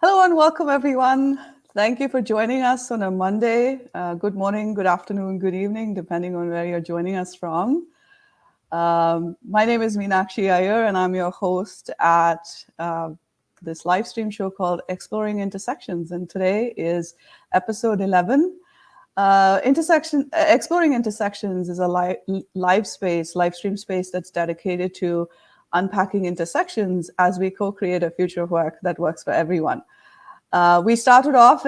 Hello and welcome, everyone. Thank you for joining us on a Monday. Good morning, good afternoon, good evening, depending on where you're joining us from. My name is Meenakshi Iyer, and I'm your host at this live stream show called Exploring Intersections. And today is episode 11. Exploring Intersections is a live stream space that's dedicated to unpacking intersections as we co-create a future of work that works for everyone. We started off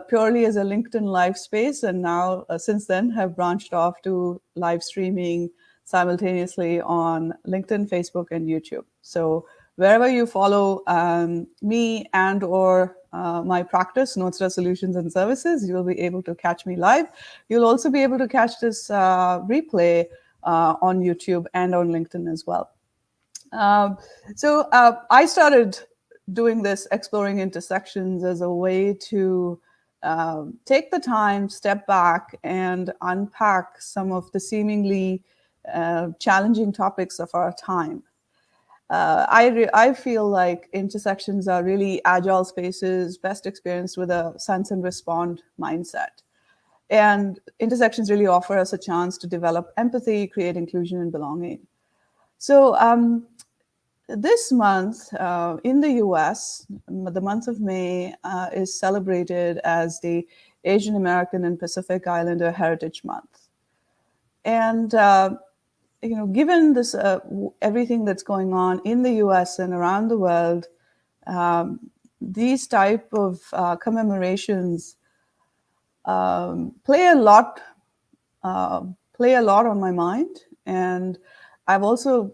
purely as a LinkedIn live space, and now since then have branched off to live streaming simultaneously on LinkedIn, Facebook, and YouTube. So wherever you follow me and or my practice, Northstar Solutions and Services, you'll be able to catch me live. You'll also be able to catch this replay on YouTube and on LinkedIn as well. So I started doing this exploring intersections as a way to take the time, step back, and unpack some of the seemingly challenging topics of our time. I feel like intersections are really agile spaces, best experienced with a sense and respond mindset. And intersections really offer us a chance to develop empathy, create inclusion, and belonging. So this month in the US, the month of May is celebrated as the Asian American and Pacific Islander Heritage Month. And, given this everything that's going on in the US and around the world, these type of commemorations play a lot on my mind. And so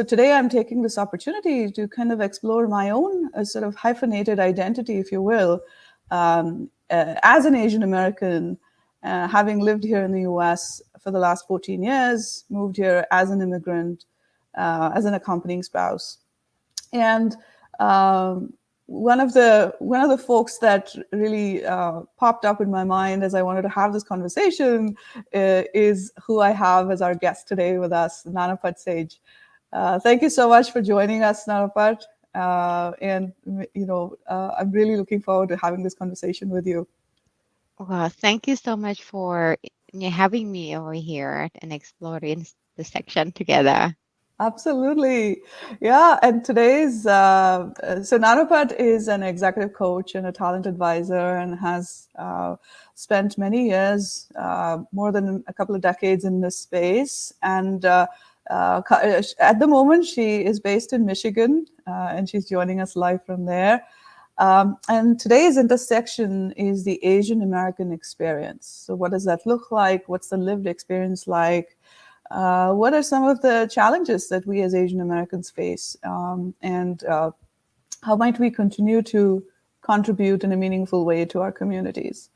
today I'm taking this opportunity to kind of explore my own sort of hyphenated identity, if you will, as an Asian American, having lived here in the US for the last 14 years, moved here as an immigrant, as an accompanying spouse. And one of the folks that really popped up in my mind as I wanted to have this conversation is who I have as our guest today with us, Nannapat Sage. Thank you so much for joining us, Nannapat. And I'm really looking forward to having this conversation with you. Well, thank you so much for having me over here and exploring the section together. Absolutely. Yeah. And so Nannapat is an executive coach and a talent advisor and has spent many years, more than a couple of decades in this space. And at the moment, she is based in Michigan and she's joining us live from there. And today's intersection is the Asian American experience. So what does that look like? What's the lived experience like? What are some of the challenges that we as Asian Americans face? And how might we continue to contribute in a meaningful way to our communities?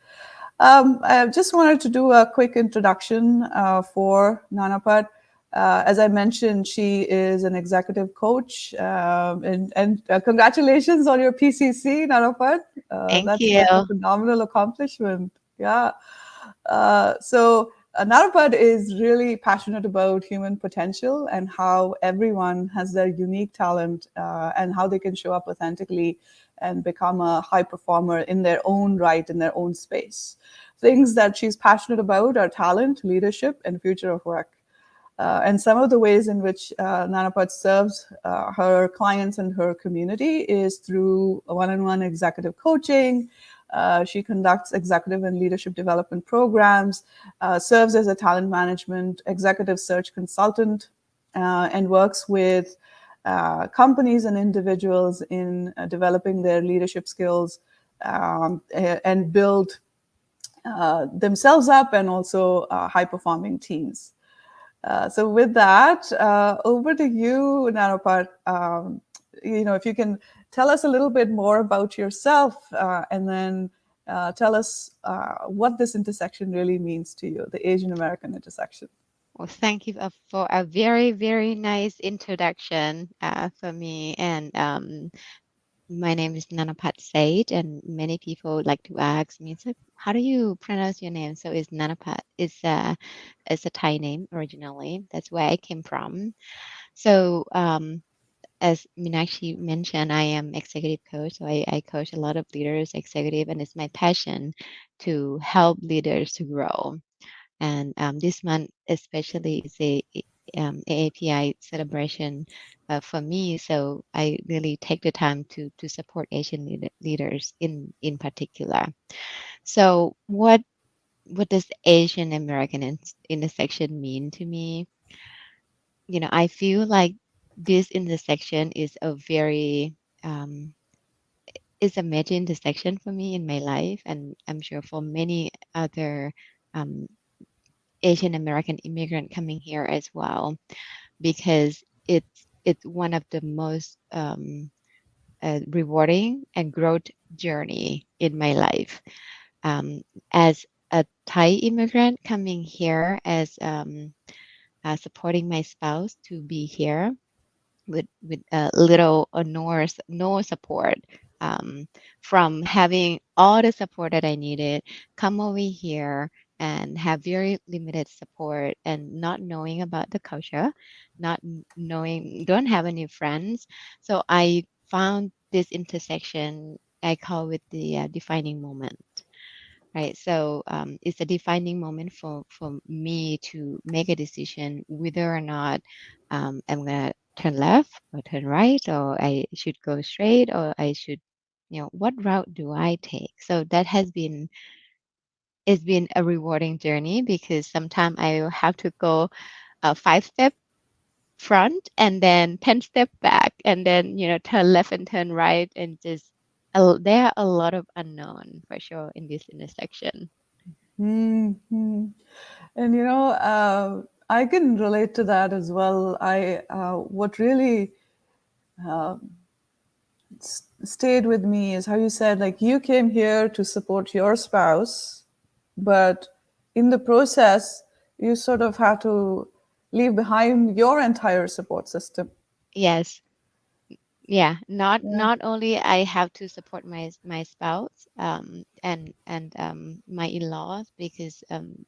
I just wanted to do a quick introduction for Nannapat. As I mentioned, she is an executive coach, and congratulations on your PCC, Nannapat. Thank That's you. a phenomenal accomplishment. Yeah. Nannapat is really passionate about human potential and how everyone has their unique talent and how they can show up authentically and become a high performer in their own right, in their own space. Things that she's passionate about are talent, leadership, and future of work. And some of the ways in which Nannapat serves her clients and her community is through one-on-one executive coaching. She conducts executive and leadership development programs, serves as a talent management executive search consultant, and works with companies and individuals in developing their leadership skills and build themselves up and also high-performing teams. So with that, over to you, Nannapat. If you can tell us a little bit more about yourself and then tell us what this intersection really means to you, the Asian American intersection. Well, thank you for a very, very nice introduction for me. And my name is Nannapat Sage, and many people like to ask me, so how do you pronounce your name? So it's Nannapat. It's a Thai name originally. That's where I came from. So as Meenakshi mentioned, I am executive coach. So I coach a lot of leaders, executive, and it's my passion to help leaders to grow. And this month, especially, is AAPI celebration for me. So I really take the time to support Asian leaders in particular. So what does Asian American intersection mean to me? I feel like this intersection is a very is a major intersection for me in my life, and I'm sure for many other um, Asian American immigrant coming here as well, because it's one of the most rewarding and growth journey in my life. As a Thai immigrant coming here as supporting my spouse to be here with little or no support, um, from having all the support that I needed, come over here and have very limited support and not knowing about the culture, not knowing, don't have any friends. So I found this intersection. I call it the defining moment. Right. So it's a defining moment for me to make a decision whether or not I'm going to turn left or turn right, or I should go straight, or I should, what route do I take? So that it's been a rewarding journey, because sometimes I will have to go 5 step front and then 10 step back, and then, turn left and turn right, and just there are a lot of unknown for sure in this intersection. Hmm. And I can relate to that as well. I what really stayed with me is how you said, like, you came here to support your spouse, but in the process, you sort of had to leave behind your entire support system. Yes. Yeah, not Yeah. not only I have to support my spouse, and my in-laws, because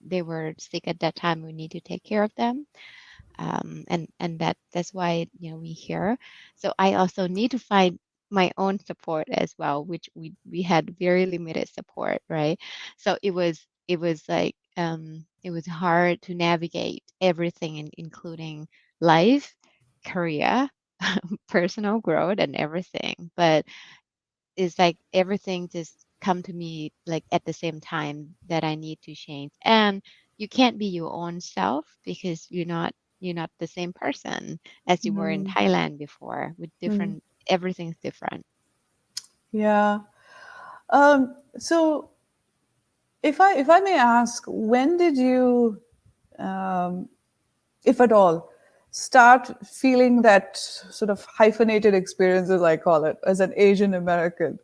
they were sick at that time. We need to take care of them, and that's why, we here. So I also need to find my own support as well, which we had very limited support, right? So it was like, it was hard to navigate everything, including life, career, personal growth, and everything. But it's like everything just come to me like at the same time, that I need to change. And you can't be your own self, because you're not the same person as you were in Mm. Thailand before, with Mm. different, everything's different. Yeah. So if I may ask, when did you, um, if at all, start feeling that sort of hyphenated experience, as I call it, as an Asian American?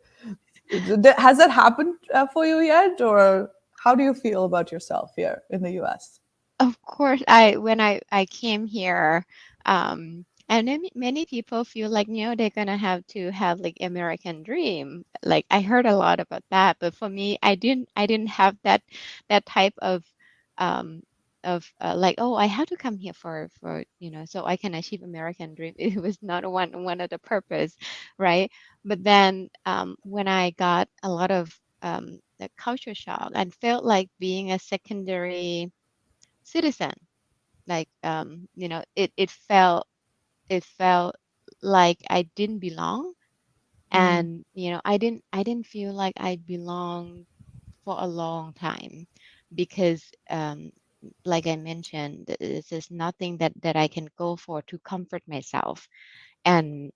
Has that happened for you yet, or how do you feel about yourself here in the U.S.? Of course, when I came here, and then many people feel like, they're gonna have to have like American dream. Like I heard a lot about that, but for me, I didn't have that type um of like, oh, I have to come here for so I can achieve American dream. It was not one of the purpose, right? But then when I got a lot of the culture shock and felt like being a secondary citizen, like it felt like I didn't belong. Mm. And I didn't feel like I belonged for a long time, because like I mentioned, this is nothing that I can go for to comfort myself. And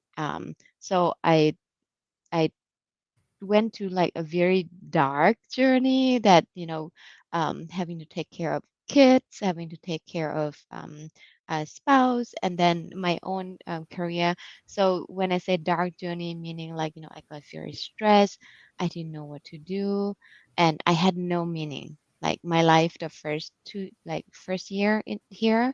so I went to like a very dark journey, that having to take care of kids, having to take care of a spouse, and then my own career. So when I say dark journey, meaning like, I got very stressed, I didn't know what to do, and I had no meaning. Like my life, the first year in here,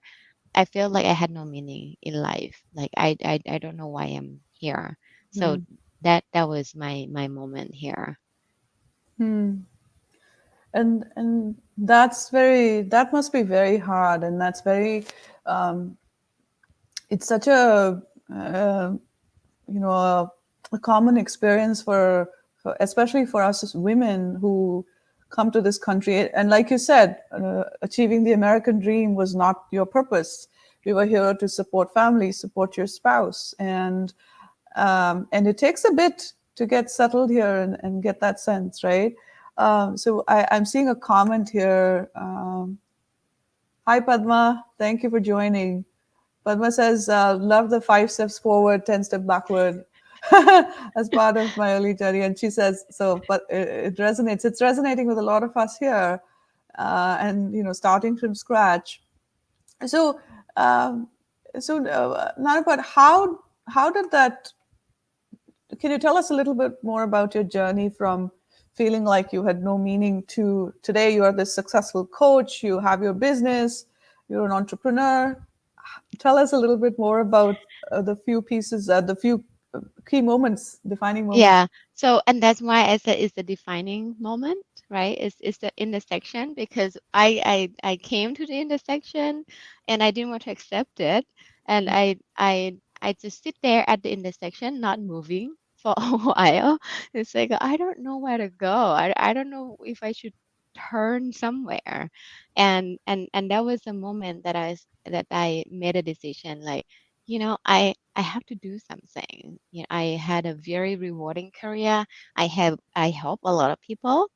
I feel like I had no meaning in life. Like I don't know why I'm here. So Mm. that was my moment here. Mm. And that must be very hard, and that's very, it's such a, uh, a common experience for especially for us as women who come to this country. And like you said, achieving the American dream was not your purpose. We were here to support families, support your spouse, and it takes a bit to get settled here and get that sense, right? So I'm seeing a comment here. Hi, Padma. Thank you for joining. Padma says, love the 5 steps forward, 10 step backward as part of my early journey. And she says, so, but it resonates. It's resonating with a lot of us here. And, starting from scratch. So, Nanapat, how did that, can you tell us a little bit more about your journey from feeling like you had no meaning to today you are this successful coach, you have your business, you're an entrepreneur? Tell us a little bit more about the few pieces, the few key moments, defining moments. Yeah. So, and that's why I said it's the defining moment, right? It's the intersection because I came to the intersection and I didn't want to accept it. And I just sit there at the intersection, not moving for a while. It's like I don't know where to go. I don't know if I should turn somewhere. And that was a moment that that I made a decision like, I have to do something. I had a very rewarding career. I help a lot of people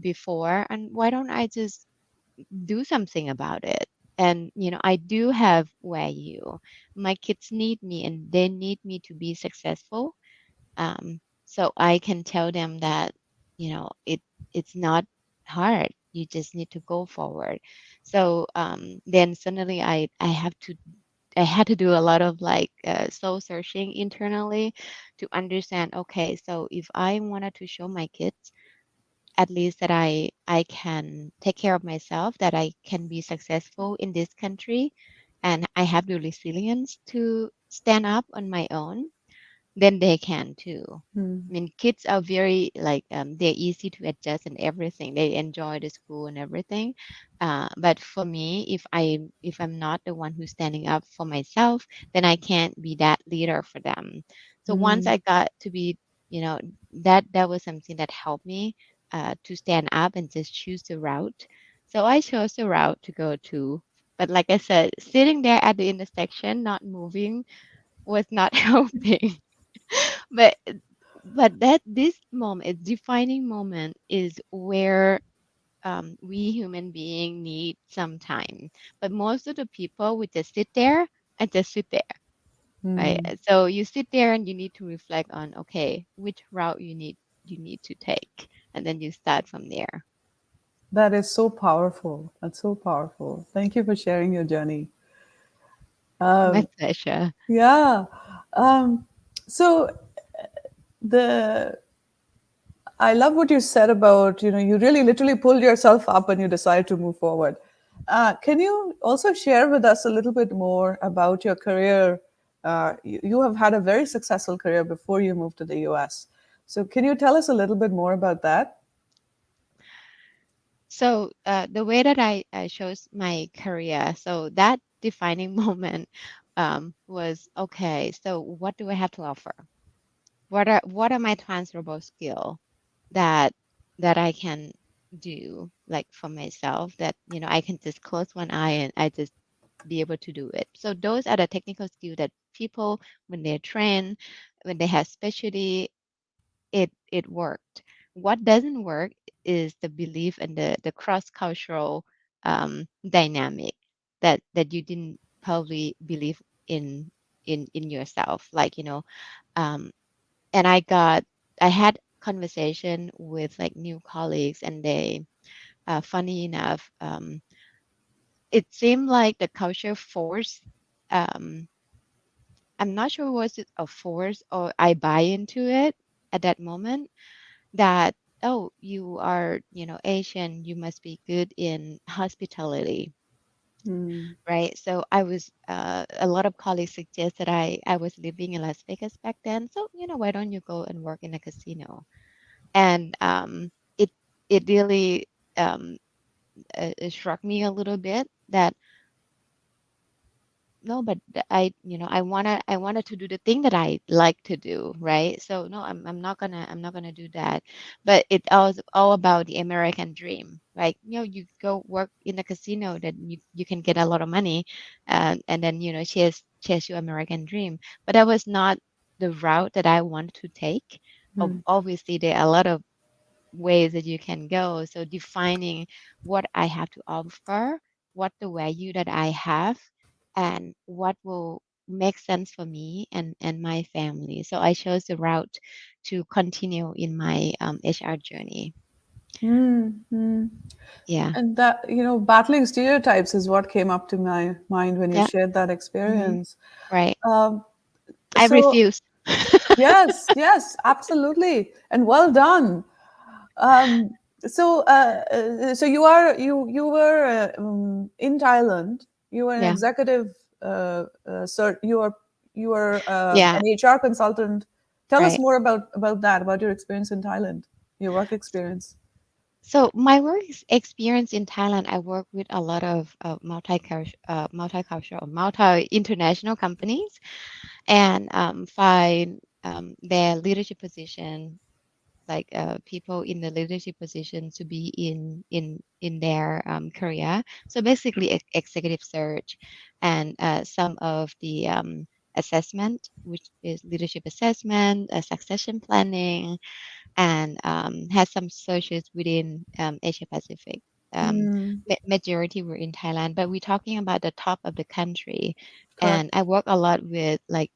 before, and why don't I just do something about it? And I do have value. My kids need me, and they need me to be successful. So I can tell them that it's not hard. You just need to go forward. So then suddenly I had to do a lot of like soul searching internally to understand, okay, so if I wanted to show my kids at least that I can take care of myself, that I can be successful in this country, and I have the resilience to stand up on my own, then they can too. I Hmm. mean, kids are very like they're easy to adjust and everything. They enjoy the school and everything. But for me, if I'm not the one who's standing up for myself, then I can't be that leader for them. So once Hmm. I got to be, that was something that helped me to stand up and just choose the route. So I chose the route to go to. But like I said, sitting there at the intersection, not moving, was not helping. but but that this moment, a defining moment, is where we human being need some time. But most of the people would just sit there and just sit there, right? Hmm. So you sit there and you need to reflect on, okay, which route you need to take, and then you start from there. That is so powerful. That's so powerful. Thank you for sharing your journey. My Um, pleasure. yeah. Um, so the I love what you said about, you really literally pulled yourself up and you decided to move forward. Can you also share with us a little bit more about your career? You have had a very successful career before you moved to the US. So can you tell us a little bit more about that? So the way that I chose my career, so that defining moment was okay. So what do I have to offer? What are my transferable skill that I can do like for myself that I can just close one eye and I just be able to do it. So those are the technical skill that people when they're trained, when they have specialty, it worked. What doesn't work is the belief and the cross cultural dynamic that you didn't probably believe in in yourself. Like um, and I had conversation with like new colleagues, and they funny enough, it seemed like the culture force. Um, I'm not sure was it a force or I buy into it at that moment that, oh, you are, Asian, you must be good in hospitality, Mm, right? So I was, a lot of colleagues suggest that I was living in Las Vegas back then. So, why don't you go and work in a casino? And it, it really it struck me a little bit that no, but I wanted to do the thing that I like to do, right? So no, I'm not gonna do that. But it's all about the American dream, right? You go work in a casino that you can get a lot of money, and then chase your American dream. But that was not the route that I wanted to take. Hmm. Obviously, there are a lot of ways that you can go. So defining what I have to offer, what the value that I have, and what will make sense for me and my family. So I chose the route to continue in my HR journey. Hmm. Hmm. Yeah, And that, battling stereotypes is what came up to my mind when you yeah, shared that hmm, experience. right. Um, I so, refuse. yes, yes, absolutely. And well done. Um, so you were in Thailand. You were an Yeah, executive. Sir, you were yeah, an HR consultant. Tell us right. more about that, about your experience in Thailand, your work experience. So my experience in Thailand, I work with a lot of multicultural, multi-international companies, and find their leadership position, like people in the leadership position to be in their career. So basically, executive search, and some of the assessment, which is leadership assessment, succession planning, and has some searches within Asia Pacific. Hmm. Majority were in Thailand, but we're talking about the top of the country. Correct. And I work a lot with like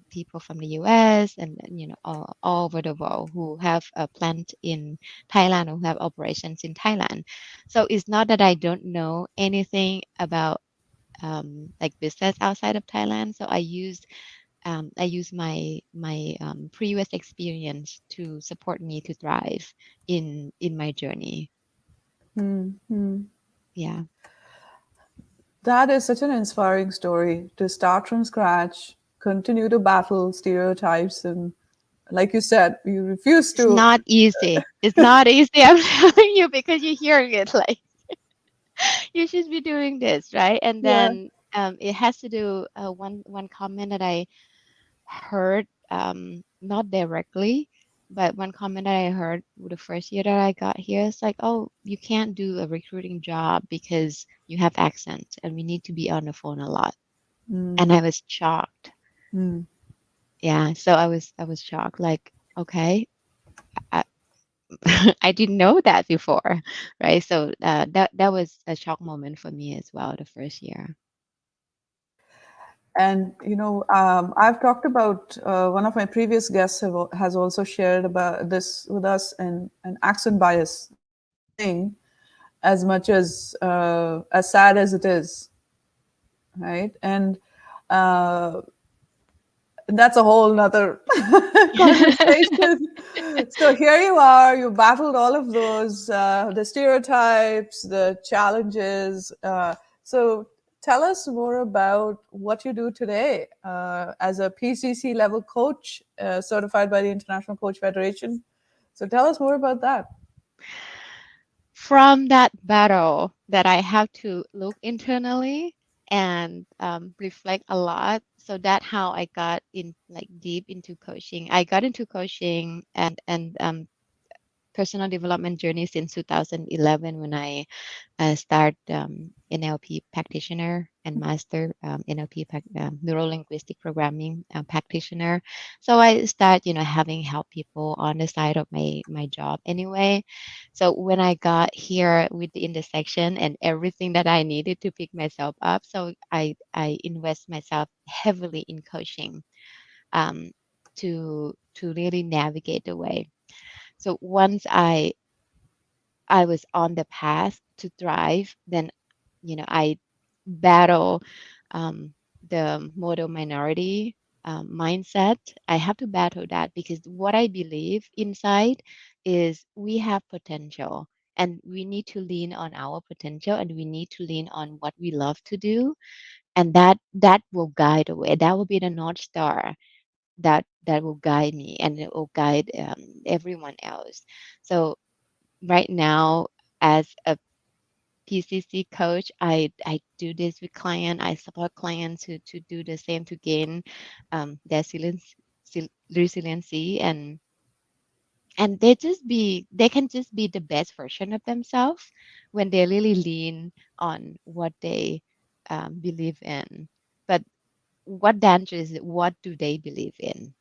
people from the US and all over the world who have a plant in Thailand or who have operations in Thailand. So it's not that I don't know anything about like business outside of Thailand. So I use my previous experience to support me to thrive in my journey. Hmm. Hmm. Yeah, That is such an inspiring story to start from scratch, continue to battle stereotypes, and like you said, you refuse it's to. not easy. It's not easy. I'm telling you because you're hearing it like you should be doing this, right? And Yeah. then it has to do one comment that I heard, not directly, but one comment that I heard the first year that I got here is like, oh, you can't do a recruiting job because you have accent and we need to be on the phone a lot. And Mm. I was shocked. Mm. Yeah, so I was shocked. Like, okay, I, I didn't know that before, right? So that was a shock moment for me as well the first year. And I've talked about one of my previous guests has also shared about this with us, and accent bias is a real thing, as much as sad as it is, right? And uh, that's a whole nother conversation. So here you are, you battled all of those, the stereotypes, the challenges. So tell us more about what you do today as a PCC level coach, certified by the International Coach Federation. So tell us more about that. From that battle that I have to look internally and reflect a lot. So that how I got in like deep into coaching. I got into coaching and personal development journey since 2011 when I start NLP practitioner and master NLP neuro linguistic programming practitioner. So I start having help people on the side of my job anyway. So when I got here with the intersection and everything that I needed to pick myself up, so I invest myself heavily in coaching um, to really navigate the way. So once I was on the path to thrive, then I battle um, the model minority mindset. I have to battle that because what I believe inside is we have potential and we need to lean on our potential and we need to lean on what we love to do, and that will guide the way. That will be the north star that will guide me and it will guide everyone else. So right now, as a PCC coach. I do this with client. I support clients to do the same to gain their resiliency, and they can just be the best version of themselves when they really lean on what they believe in. But what danger is it? What do they believe in?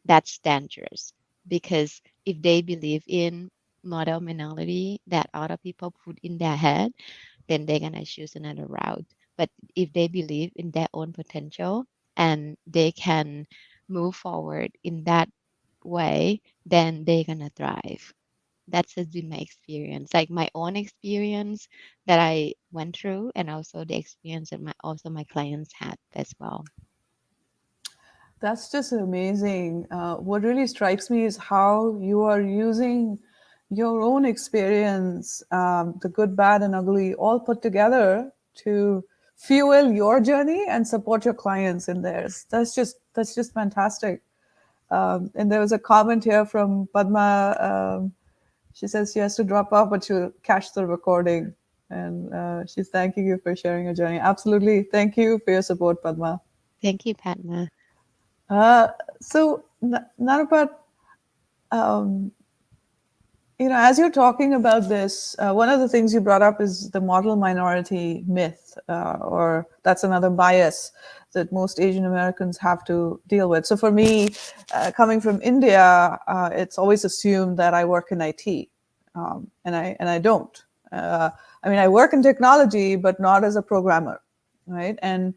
That's dangerous, because if they believe in model minority that other people put in their head, then they're gonna choose another route. But if they believe in their own potential and they can move forward in that way, then they're gonna thrive. That's just been my experience, like my own experience that I went through, and also the experience that my clients had as well. That's just amazing. What really strikes me is how you are using your own experience, the good, bad, and ugly, all put together to fuel your journey and support your clients in theirs. That's just fantastic. And there was a comment here from Padma. She says she has to drop off, but she'll catch the recording. And she's thanking you for sharing your journey. Absolutely. Thank you for your support, Padma. Thank you, Padma. Uh, so, Nanapat, um, as you're talking about this, one of the things you brought up is the model minority myth, or that's another bias that most Asian Americans have to deal with. So, for me, coming from India, it's always assumed that I work in IT, and I don't. I mean, I work in technology, but not as a programmer, right? And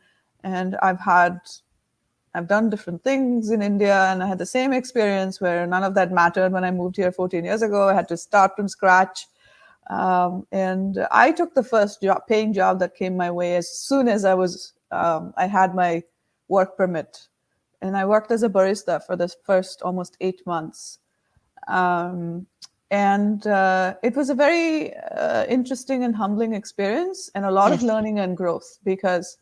I've done different things in India, and I had the same experience where none of that mattered when I moved here 14 years ago. I had to start from scratch. And I took the first paying job that came my way as soon as I had my work permit. And I worked as a barista for the first almost 8 months. Um, and it was a very interesting and humbling experience, and a lot of Yes. learning and growth, because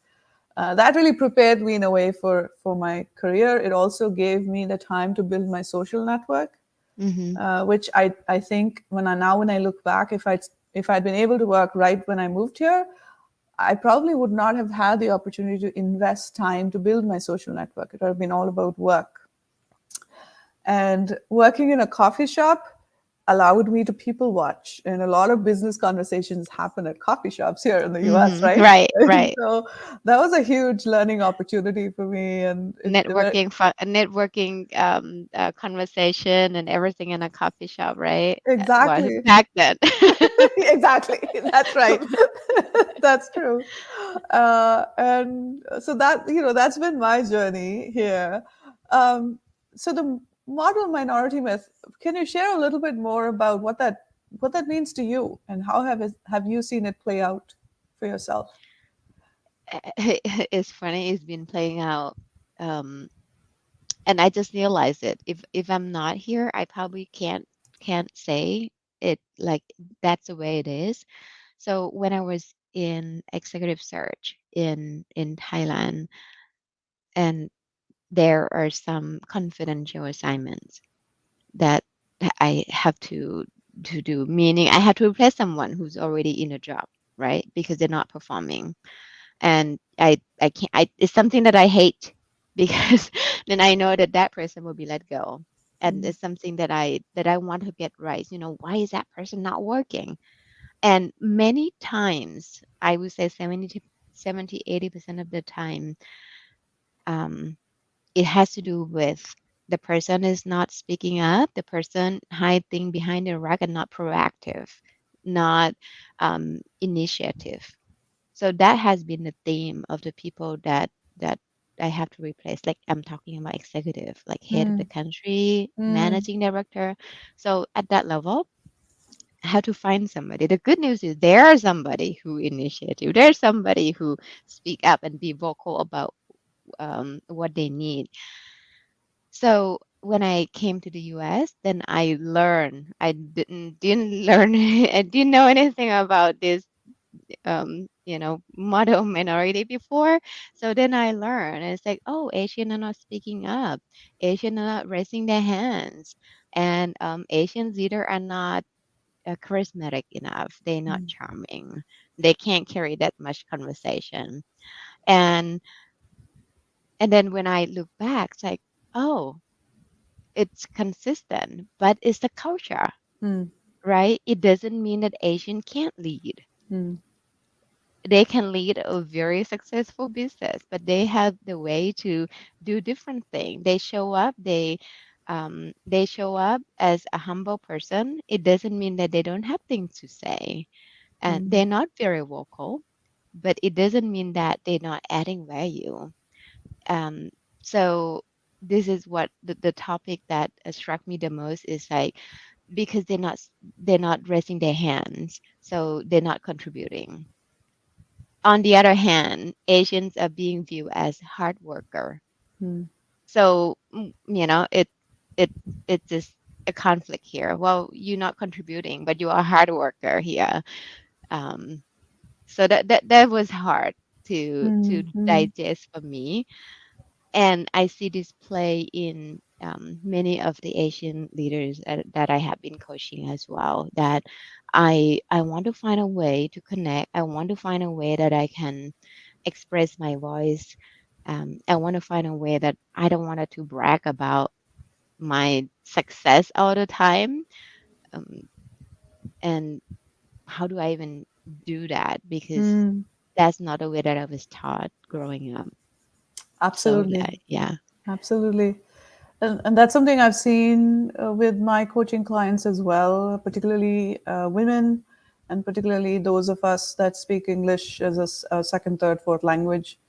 that really prepared me in a way for my career. It also gave me the time to build my social network, Mm-hmm. which I think when I look back, if I'd been able to work right when I moved here, I probably would not have had the opportunity to invest time to build my social network. It would have been all about work. And working in a coffee shop allowed me to people watch. And a lot of business conversations happen at coffee shops here in the US, Mm-hmm. right? Right, And right. so that was a huge learning opportunity for me. And Networking conversation and everything in a coffee shop, right? Well, exactly. back then. Exactly. That's right. That's true. And so that's been my journey here. Um, so the model minority myth, can you share a little bit more about what that means to you, and how have you seen it play out for yourself? It's funny, it's been playing out. Um, and I just realized it. If I'm not here, I probably can't say it like that's the way it is. So when I was in executive search in Thailand, and there are some confidential assignments that I have to do, meaning I have to replace someone who's already in a job, right? Because they're not performing. And I can't it's something that I hate because then I know that that person will be let go. And Mm, it's something that I want to get right. Why is that person not working? And many times, I would say 80% of the time, um, it has to do with the person is not speaking up, the person hiding behind the rug and not proactive, not initiative. So that has been the theme of the people that I have to replace. Like I'm talking about executive, like head of the mm, country, mm, managing director. So at that level, I have to find somebody. The good news is there's somebody who initiative. There's somebody who speak up and be vocal about what they need. So when I came to the US, then I learned. I didn't learn. I didn't know anything about this model minority before. So then I learned. It's like, oh, Asian are not speaking up. Asian are not raising their hands. And Asians either are not charismatic enough. They're not mm, charming. They can't carry that much conversation. And then when I look back, it's like, oh, it's consistent, but it's the culture, Mm, right? It doesn't mean that Asian can't lead. mm, They can lead a very successful business, but they have the way to do different things. They show up as a humble person. It doesn't mean that they don't have things to say. And mm, they're not very vocal, but it doesn't mean that they're not adding value. Um, so this is what the topic that struck me the most is like, because they're not raising their hands, so they're not contributing. On the other hand, Asians are being viewed as hard worker. mm, So it it's just a conflict here. Well, you're not contributing, but you are a hard worker here. Um, so that was hard to mm, mm, digest for me. And I see this play in many of the Asian leaders that I have been coaching as well. That I want to find a way to connect. I want to find a way that I can express my voice. I want to find a way that I don't want to brag about my success all the time. Um, and how do I even do that? Because mm. that's not the way that I was taught growing up. So Absolutely. yeah. Absolutely. And that's something I've seen with my coaching clients as well, particularly women, and particularly those of us that speak English as a second, third, fourth language.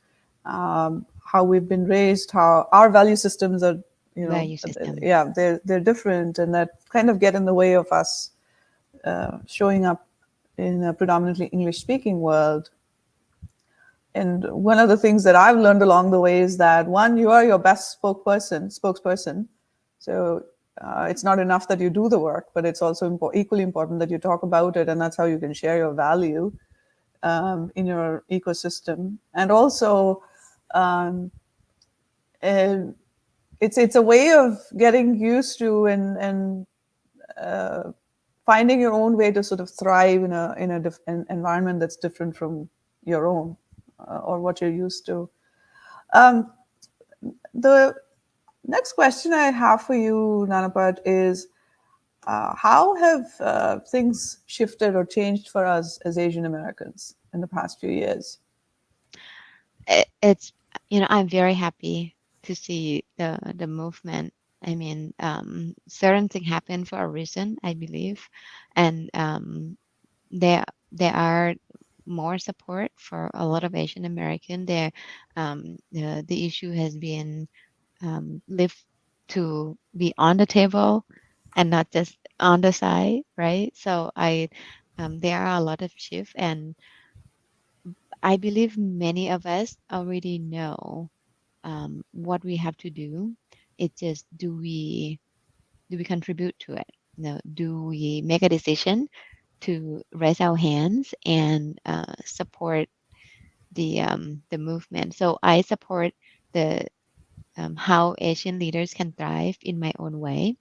How we've been raised, how our value systems are, Value system. yeah, they're different, and that kind of get in the way of us showing up in a predominantly English speaking world. And one of the things that I've learned along the way is that one, you are your best spokesperson. So it's not enough that you do the work, but it's also equally important that you talk about it, and that's how you can share your value in your ecosystem. And also, um, and it's a way of getting used to and finding your own way to sort of thrive in an environment that's different from your own or what you're used to. Um, the next question I have for you, Nanapat, is how have things shifted or changed for us as Asian Americans in the past few years? It's I'm very happy to see the movement. I mean, certain thing happened for a reason, I believe, and there are more support for a lot of Asian American. There, the issue has been lift to be on the table and not just on the side, right? So there are a lot of shift, and I believe many of us already know what we have to do. It's just, do we contribute to it? No, do we make a decision to raise our hands and support the movement? So I support the how Asian leaders can thrive in my own way.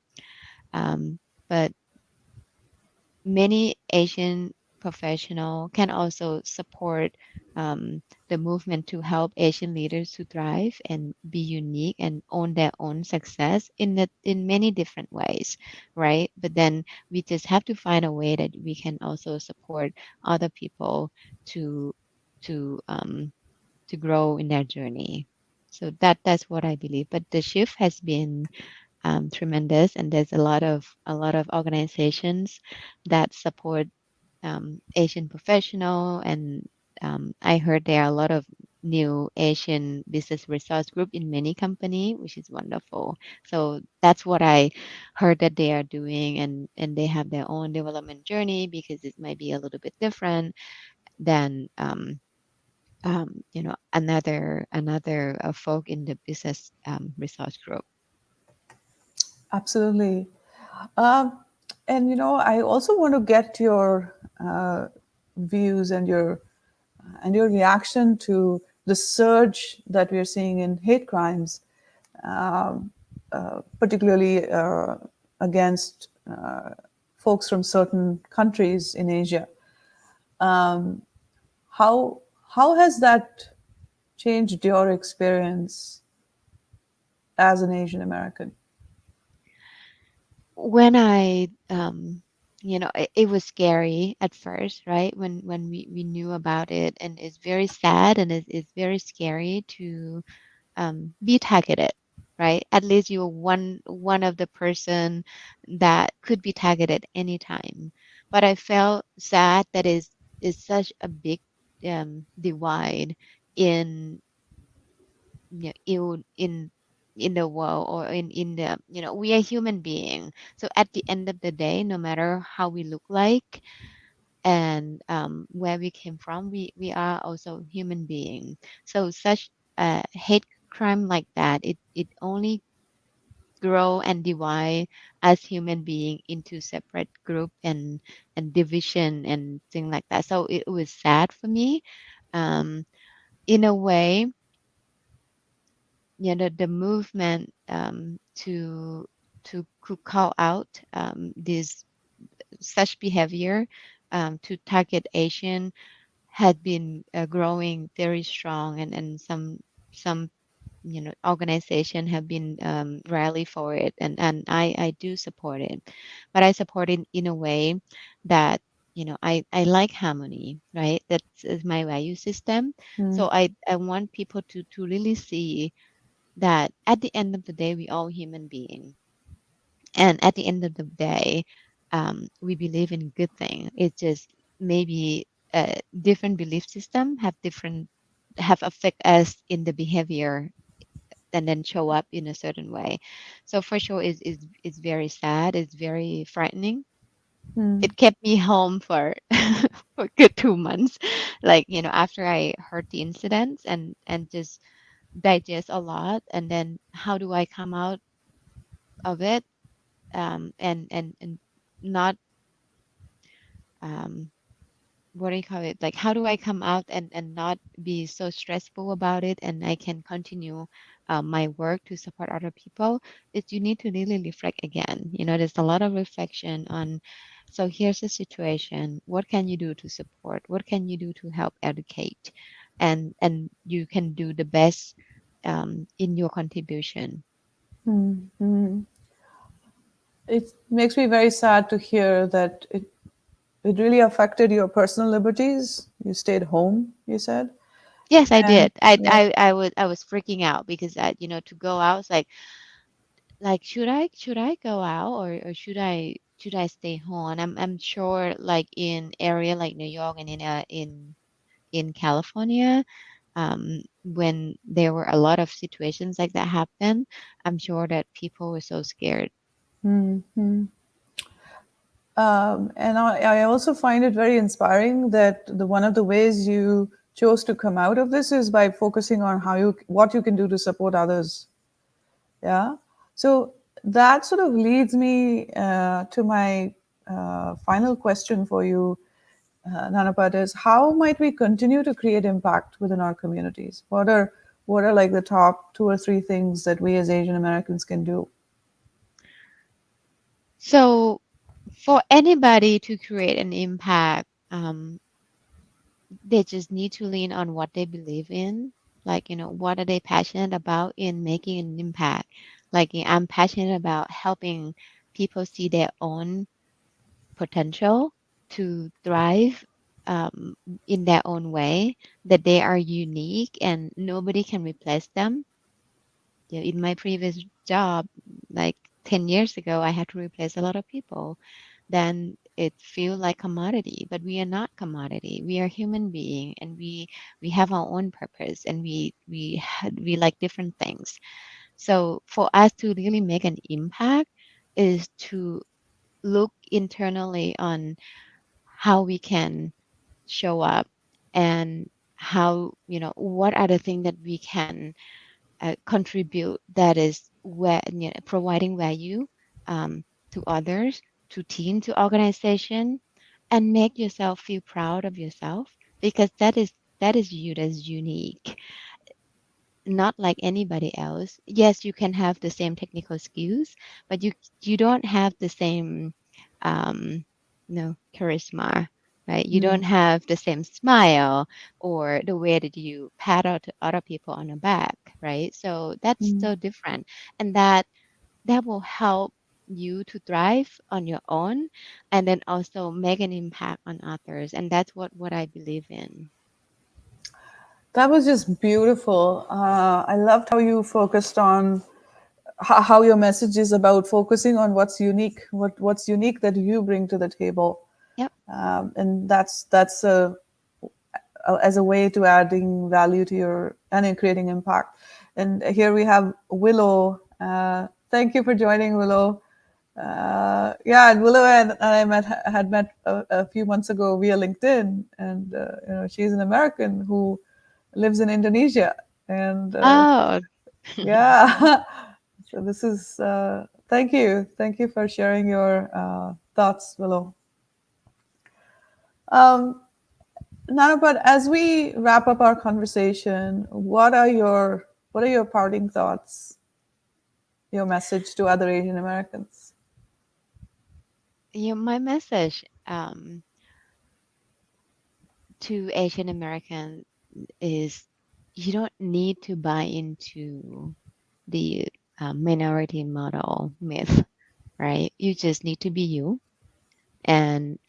Um, but many Asian professional can also support the movement to help Asian leaders to thrive and be unique and own their own success in many different ways, right? But then we just have to find a way that we can also support other people to to um, to grow in their journey. So that's what I believe. But the shift has been tremendous, and there's a lot of organizations that support Asian professional, and I heard there are a lot of new Asian business resource group in many company, which is wonderful. So that's what I heard that they are doing, and they have their own development journey because it might be a little bit different than another folk in the business resource group. Absolutely. Um, and I also want to get your views and your reaction to the surge that we are seeing in hate crimes, particularly against folks from certain countries in Asia. How has that changed your experience as an Asian American? When I it was scary at first, right? When we knew about it, and it's very sad, and it's very scary to be targeted, right? At least you're one of the person that could be targeted anytime. But I felt sad that is such a big divide in in the world, or in the we are human being. So at the end of the day, no matter how we look like, and where we came from, we are also human being. So such hate crime like that, it only grow and divide as human being into separate group and division and things like that. So it was sad for me. um in a way, the movement to call out this such behavior, to target Asian, had been growing very strong, and some organization have been rally for it, and I do support it. But I support it in a way that I like harmony, right? That's is my value system. Mm, So I want people to really see that at the end of the day, we all human beings, and at the end of the day, we believe in good thing. It's just maybe different belief system have affect us in the behavior, and then show up in a certain way. So for sure, is very sad. It's very frightening. mm, It kept me home for for a good 2 months, like after I heard the incidents, and just digest a lot, and then how do I come out of it, and not um what do you call it, like how do I come out and not be so stressful about it, and I can continue my work to support other people. Is you need to really reflect again. There's a lot of reflection on, so here's the situation, what can you do to support, what can you do to help educate, and you can do the best in your contribution. mm, mm. It makes me very sad to hear that it really affected your personal liberties. You stayed home, you said. Yes, I And did. I yeah. I I was I was freaking out because to go out, it's like should I go out, or should I stay home? I'm sure, like in area like New York and in California, when there were a lot of situations like that happen, I'm sure that people were so scared. Mm, mm. And I also find it very inspiring that one of the ways you chose to come out of this is by focusing on what you can do to support others. Yeah. So that sort of leads me to my final question for you, Nanapat, is how might we continue to create impact within our communities? What are like the top 2 or 3 things that we as Asian Americans can do? So for anybody to create an impact, they just need to lean on what they believe in. Like, what are they passionate about in making an impact? Like, I'm passionate about helping people see their own potential to thrive um, in their own way, that they are unique and nobody can replace them. In my previous job, like 10 years ago, I had to replace a lot of people. Then it feels like commodity, but we are not commodity. We are human being, and we have our own purpose, and we like different things. So for us to really make an impact is to look internally on how we can show up, and how what are the things that we can contribute, that is where providing value to others, to team, to organization, and make yourself feel proud of yourself, because that is you, that's unique, not like anybody else. Yes, you can have the same technical skills, but you don't have the same um charisma. right? You don't Mm. have the same smile or the way that you pat out to other people on the back, right? So that's Mm. so different. And that will help you to thrive on your own and then also make an impact on others. And that's what I believe in. That was just beautiful. I loved how you focused on how your message is about focusing on what's unique, what's unique that you bring to the table, Yep. and that's as a way to adding value to your and in creating impact. And here we have Willow. Thank you for joining, Willow. Yeah, and Willow and I had met a few months ago via LinkedIn, and she's an American who lives in Indonesia, and Oh, yeah. So this is thank you for sharing your thoughts, Willow. Um, Nana, but as we wrap up our conversation, what are your parting thoughts, your message to other Asian Americans? my message to Asian American is you don't need to buy into the minority model myth, right? You just need to be you. And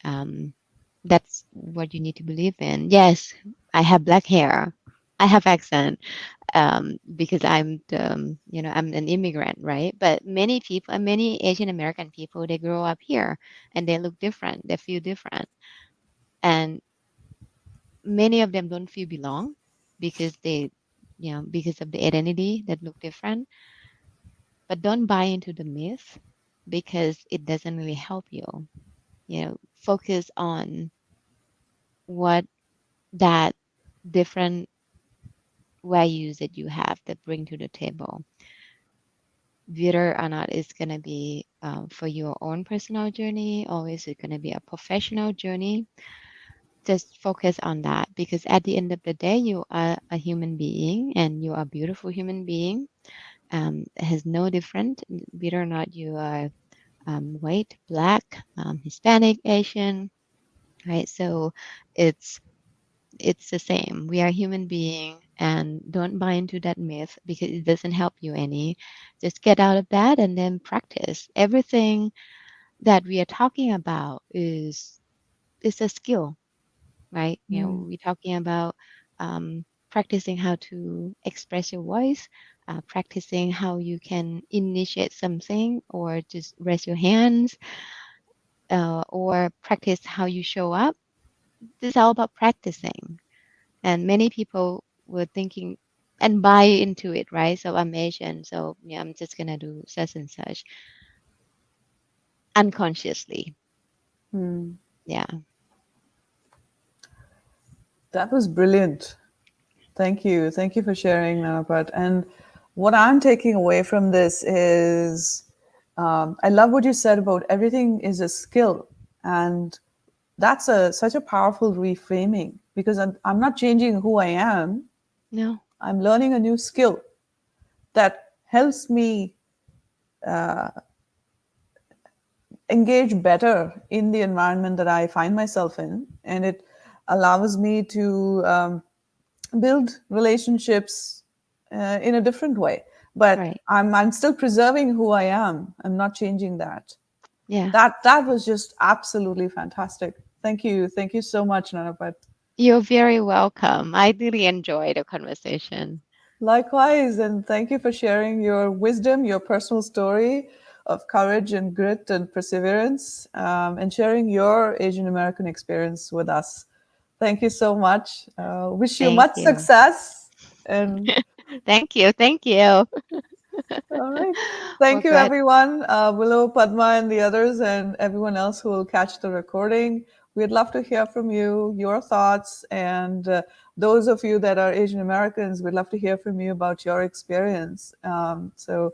that's what you need to believe in. Yes, I have black hair. I have accent because I'm an immigrant, right? But many people, many Asian American people, they grow up here and they look different. They feel different. And many of them don't feel belong because because of the identity that look different. But don't buy into the myth because it doesn't really help you. Focus on what that different values that you have that bring to the table. Whether or not it's going to be for your own personal journey or is it going to be a professional journey, just focus on that because at the end of the day, you are a human being and you are a beautiful human being. It has no different whether or not you are white, black, Hispanic, Asian, right? So it's it's the same. We are human being and don't buy into that myth because it doesn't help you any. Just get out of that and then practice. Everything that we are talking about is a skill, right? Mm. We're talking about practicing how to express your voice, practicing how you can initiate something or just raise your hands, or practice how you show up. This is all about practicing. And many people were thinking and buy into it, right? So I'm Asian, so yeah, I'm just gonna do such and such unconsciously. Mm. Yeah. That was brilliant. Thank you. Thank you for sharing, Nanapat. And what I'm taking away from this is I love what you said about everything is a skill. And that's such a powerful reframing because I'm not changing who I am. No. I'm learning a new skill that helps me engage better in the environment that I find myself in. And it allows me to build relationships in a different way. But Right. I'm still preserving who I am. I'm not changing that. And Yeah. that was just absolutely fantastic. Thank you so much, Nanapat. You're very welcome. I really enjoyed the conversation. Likewise, and thank you for sharing your wisdom, your personal story of courage and grit and perseverance, and sharing your Asian American experience with us. Thank you so much. Wish you Thank much you. success. And Thank you. Thank you. all right. Well, Thank you, good. everyone. Willow, Padma, and the others, and everyone else who will catch the recording. We'd love to hear from you, your thoughts, and those of you that are Asian Americans, we'd love to hear from you about your experience. So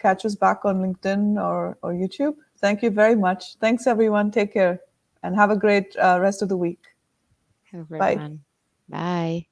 catch us back on LinkedIn or YouTube. Thank you very much. Thanks, everyone. Take care and have a great rest of the week. Bye. Everyone. Bye.